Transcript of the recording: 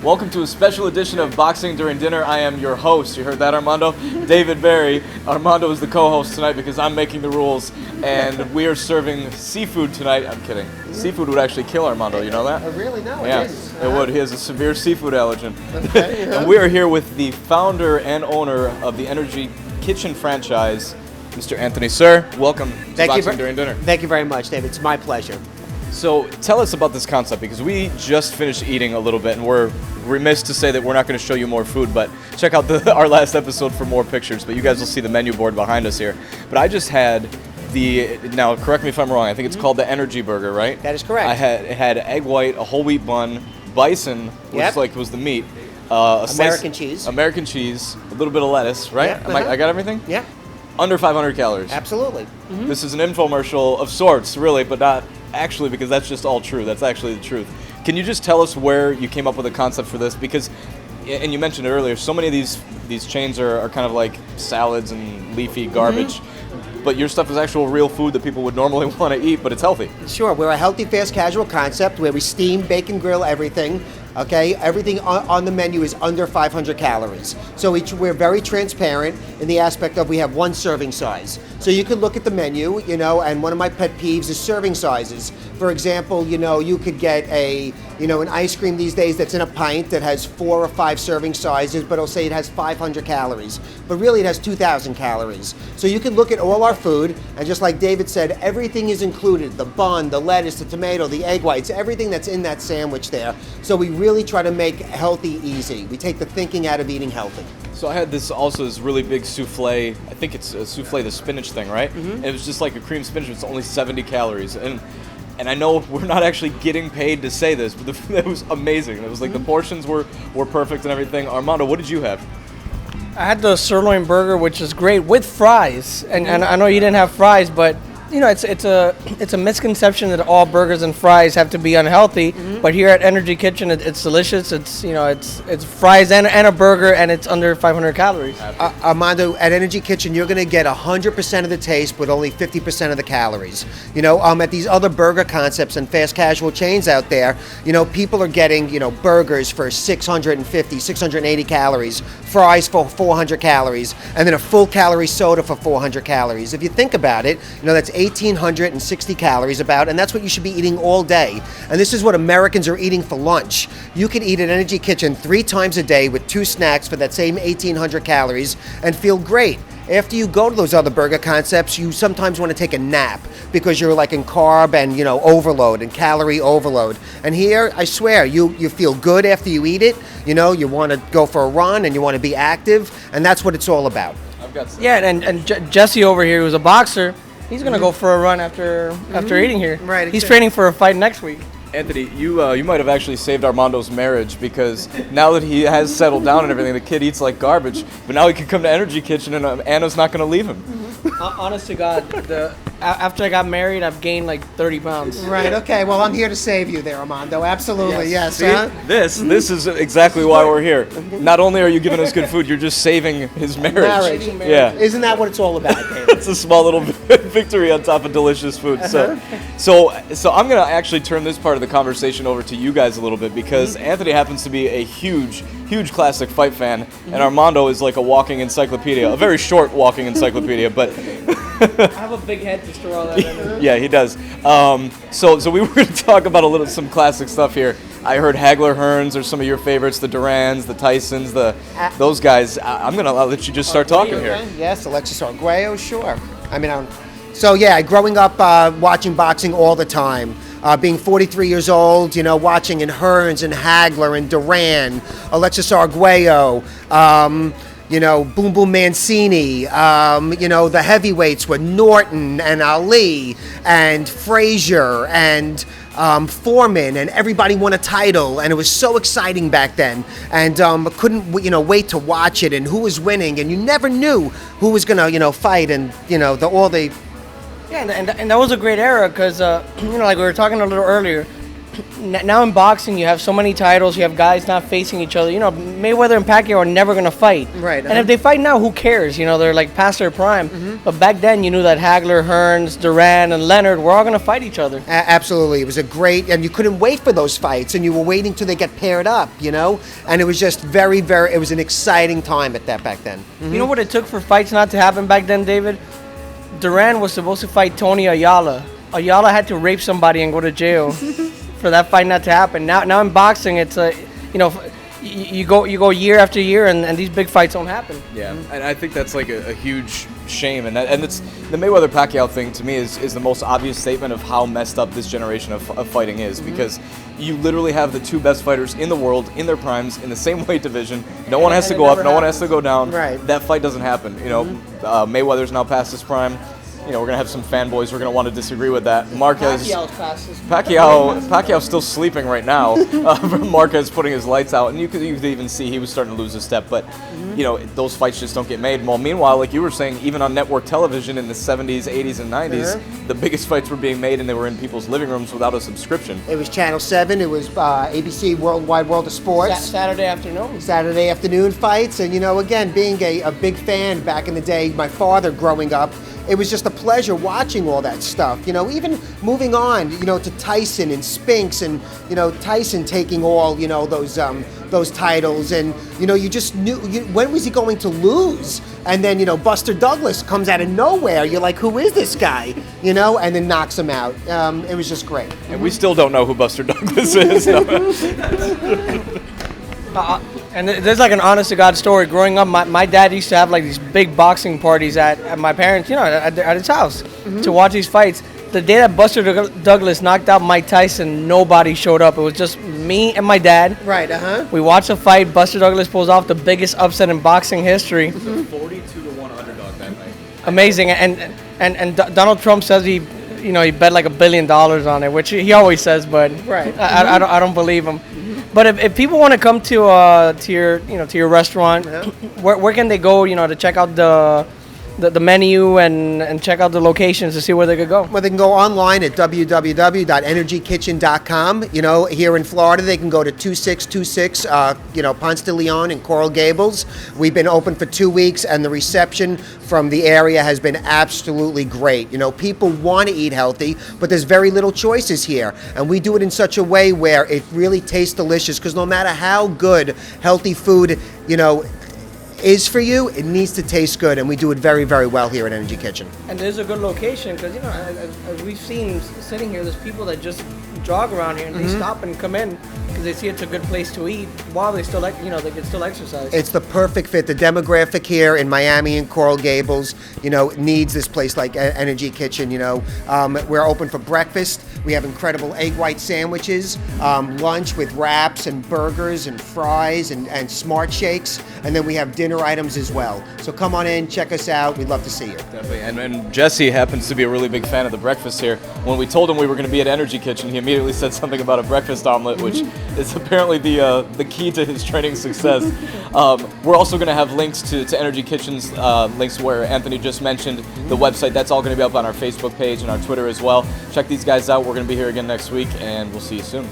Welcome to a special edition of Boxing During Dinner. I am your host. You heard that, Armando? David Berry. Armando is the co-host tonight because I'm making the rules, and we are serving seafood tonight. I'm kidding. Seafood would actually kill Armando. You know that? Oh, really? No, yeah, it is. It would. He has a severe seafood allergen. Okay, yeah. And we are here with the founder and owner of the Energy Kitchen franchise, Mr. Anthony. Sir, welcome to Boxing During Dinner. Thank you very much, David. It's my pleasure. So tell us about this concept, because we just finished eating a little bit, and we're remiss to say that we're not going to show you more food, but check out our last episode for more pictures. But you guys will see the menu board behind us here. But I just had now correct me if I'm wrong, I think it's called the Energy Burger, right? That is correct. It had egg white, a whole wheat bun, bison, which was the meat, American cheese, a little bit of lettuce, right? Yeah, I got everything? Yeah. Under 500 calories. Absolutely. Mm-hmm. This is an infomercial of sorts, really, but not actually, because that's just all true. That's actually the truth. Can you just tell us where you came up with a concept for this? Because, and you mentioned it earlier, so many of these chains are kind of like salads and leafy garbage. Mm-hmm. But your stuff is actual real food that people would normally want to eat, but it's healthy. Sure. We're a healthy, fast, casual concept where we steam, bake, and grill everything. Okay, everything on the menu is under 500 calories. So we're very transparent in the aspect of we have one serving size. So you can look at the menu, and one of my pet peeves is serving sizes. For example, you could get an ice cream these days that's in a pint that has 4 or 5 serving sizes, but it'll say it has 500 calories. But really it has 2,000 calories. So you can look at all our food, and just like David said, everything is included. The bun, the lettuce, the tomato, the egg whites, everything that's in that sandwich there. So we really try to make healthy easy. We take the thinking out of eating healthy. So I had this really big souffle. I think it's a souffle, the spinach thing, right? Mm-hmm. And it was just like a cream spinach. It's only 70 calories. And I know we're not actually getting paid to say this, but it was amazing. It was like the portions were perfect and everything. Armando, what did you have? I had the sirloin burger, which is great, with fries. And I know you didn't have fries, but it's a misconception that all burgers and fries have to be unhealthy. Mm-hmm. But here at Energy Kitchen, it's delicious. It's fries and a burger, and it's under 500 calories. Armando, at Energy Kitchen, you're going to get 100% of the taste with only 50% of the calories. At these other burger concepts and fast casual chains out there, people are getting burgers for 650, 680 calories, fries for 400 calories, and then a full calorie soda for 400 calories. If you think about it, that's 1,860 calories about, and that's what you should be eating all day. And this is what Americans are eating for lunch. You can eat at Energy Kitchen 3 times a day with 2 snacks for that same 1,800 calories and feel great. After you go to those other burger concepts, you sometimes want to take a nap because you're like in carb and overload and calorie overload. And here, I swear, you feel good after you eat it. You want to go for a run and you want to be active, and that's what it's all about. I've got some. Yeah, and Jesse over here, who's a boxer, he's going to go for a run after eating here. Right. He's training for a fight next week. Anthony, you might have actually saved Armando's marriage, because now that he has settled down and everything, the kid eats like garbage, but now he can come to Energy Kitchen and Anna's not going to leave him. Honest to God, after I got married, I've gained like 30 pounds. Right, okay. Well, I'm here to save you there, Armando. Absolutely, yes. See, this is exactly why we're here. Not only are you giving us good food, you're just saving his marriage. Yeah. Isn't that what it's all about, David? It's a small little victory on top of delicious food. So I'm going to actually turn this part of the conversation over to you guys a little bit, because Anthony happens to be a huge classic fight fan, and Armando is like a walking encyclopedia, a very short walking encyclopedia, but I have a big head to store all that in. Yeah, he does. So we were going to talk about some classic stuff here. I heard Hagler Hearns are some of your favorites, the Durans, the Tysons, those guys. I'm going to let you just start talking here. Yes, Alexis Arguello, sure. Growing up watching boxing all the time. Being 43 years old, watching in Hearns and Hagler and Duran, Alexis Arguello, Boom Boom Mancini, the heavyweights were Norton and Ali and Frazier and Foreman, and everybody won a title, and it was so exciting back then, and couldn't wait to watch it, and who was winning, and you never knew who was gonna fight, and Yeah, and that was a great era, because like we were talking a little earlier, now in boxing, you have so many titles. You have guys not facing each other. You know, Mayweather and Pacquiao are never gonna fight. Right. And if they fight now, who cares? You know, they're like past their prime. But back then, you knew that Hagler, Hearns, Duran, and Leonard were all gonna fight each other. Absolutely. It was a great, and you couldn't wait for those fights, and you were waiting till they get paired up, you know? And it was just very, it was an exciting time at that back then. You know what it took for fights not to happen back then, David? Duran was supposed to fight Tony Ayala. Ayala had to rape somebody and go to jail for that fight not to happen. Now in boxing, it's you go year after year, and these big fights don't happen. Yeah, and I think that's like a huge shame, and it's the Mayweather Pacquiao thing to me is the most obvious statement of how messed up this generation of fighting is, because you literally have the two best fighters in the world in their primes in the same weight division. No one has to go up, no one has to go down. Right. That fight doesn't happen. You know, Mayweather's now past his prime. You know, we're gonna have some fanboys who are gonna want to disagree with that. Pacquiao's still sleeping right now. Marquez putting his lights out, and you could even see he was starting to lose his step. But you know, those fights just don't get made. Well, meanwhile, like you were saying, even on network television in the 70s, 80s, and 90s, the biggest fights were being made, and they were in people's living rooms without a subscription. It was Channel 7, it was ABC Worldwide World of Sports. Saturday afternoon. Saturday afternoon fights, and you know, again, being a big fan back in the day, my father growing up, it was just a pleasure watching all that stuff. You know, even moving on, you know, to Tyson and Spinks, and you know, Tyson taking all, you know, those titles, and you know, you just knew when was he going to lose? And then, you know, Buster Douglas comes out of nowhere. You're like, who is this guy? You know, and then knocks him out. It was just great. And we still don't know who Buster Douglas is. And there's like an honest to God story. Growing up, my dad used to have like these big boxing parties at my parents, you know, at his house to watch these fights. The day that Buster Douglas knocked out Mike Tyson, nobody showed up. It was just me and my dad. Right, We watched the fight. Buster Douglas pulls off the biggest upset in boxing history. 42-1 underdog that night. Amazing. And Donald Trump says he bet like $1 billion on it, which he always says, but right. I don't believe him. But if people want to come to your restaurant, where can they go, you know, to check out the menu and check out the locations to see where they could go? Well, they can go online at www.energykitchen.com. You know, here in Florida, they can go to 2626, Ponce de Leon in Coral Gables. We've been open for 2 weeks, and the reception from the area has been absolutely great. You know, people want to eat healthy, but there's very little choices here. And we do it in such a way where it really tastes delicious, because no matter how good healthy food, you know, is for you, it needs to taste good, and we do it very, very well here at Energy Kitchen. And there's a good location, because, you know, as we've seen sitting here, there's people that just jog around here and they stop and come in because they see it's a good place to eat while they still they can still exercise. It's the perfect fit. The demographic here in Miami and Coral Gables, you know, needs this place like Energy Kitchen. You know, we're open for breakfast. We have incredible egg white sandwiches, lunch with wraps and burgers and fries and smart shakes, and then we have dinner items as well. So come on in, check us out. We'd love to see you. Definitely. And Jesse happens to be a really big fan of the breakfast here. When we told him we were going to be at Energy Kitchen, he immediately said something about a breakfast omelet, which is apparently the key to his training success. We're also going to have links to Energy Kitchen's links where Anthony just mentioned, the website. That's all going to be up on our Facebook page and our Twitter as well. Check these guys out. We're going to be here again next week, and we'll see you soon.